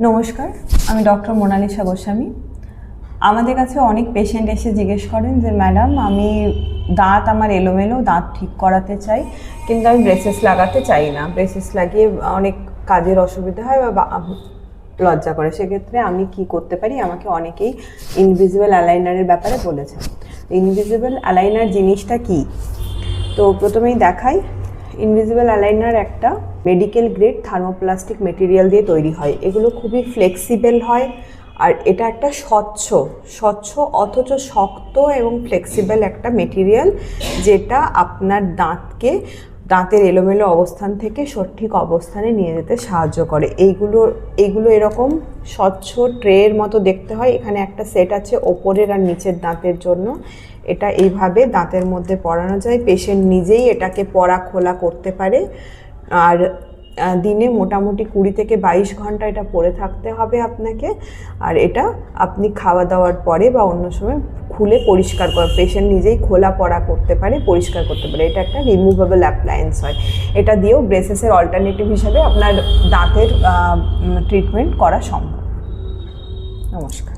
নমস্কার, আমি doctor Mona Lisa Goswami. আমাদের কাছে অনেক পেশেন্ট এসে জিজ্ঞেস করেন যে ম্যাডাম, আমি দাঁত আমার এলোমেলো, দাঁত ঠিক করাতে চাই, কিন্তু আমি ব্রেসেস লাগাতে চাই না। ব্রেসেস লাগিয়ে অনেক কাজের অসুবিধা হয় বা লজ্জা করে। সেক্ষেত্রে আমি কি করতে পারি? আমাকে অনেকেই ইনভিজিবল অ্যালাইনারের ব্যাপারে বলেছেন। ইনভিজিবল অ্যালাইনার জিনিসটা কি? তো প্রথমেই দেখাই। ইনভিজিবল অ্যালাইনার একটা মেডিকেল গ্রেড থার্মোপ্লাস্টিক মেটেরিয়াল দিয়ে তৈরি হয়। এগুলো খুবই ফ্লেক্সিবল হয়, আর এটা একটা স্বচ্ছ অথচ শক্ত এবং ফ্লেক্সিবল একটা মেটেরিয়াল, যেটা আপনার দাঁতের এলোমেলো অবস্থান থেকে সঠিক অবস্থানে নিয়ে যেতে সাহায্য করে। এইগুলো এরকম স্বচ্ছ ট্রের মতো দেখতে হয়। এখানে একটা সেট আছে ওপরের আর নিচের দাঁতের জন্য। এটা এইভাবে দাঁতের মধ্যে পরানো যায়। পেশেন্ট নিজেই এটাকে পরা খোলা করতে পারে, আর দিনে মোটামুটি 20 থেকে 22 ঘন্টা এটা পরে থাকতে হবে আপনাকে। আর এটা আপনি খাওয়া দাওয়ার পরে বা অন্য সময় খুলে পরিষ্কার পেশেন্ট নিজেই খোলা পরা করতে পারে, পরিষ্কার করতে পারে। এটা একটা রিমুভেবল অ্যাপ্লায়েন্স হয়। এটা দিয়েও ব্রেসেসের অল্টারনেটিভ হিসাবে আপনার দাঁতের ট্রিটমেন্ট করা সম্ভব। নমস্কার।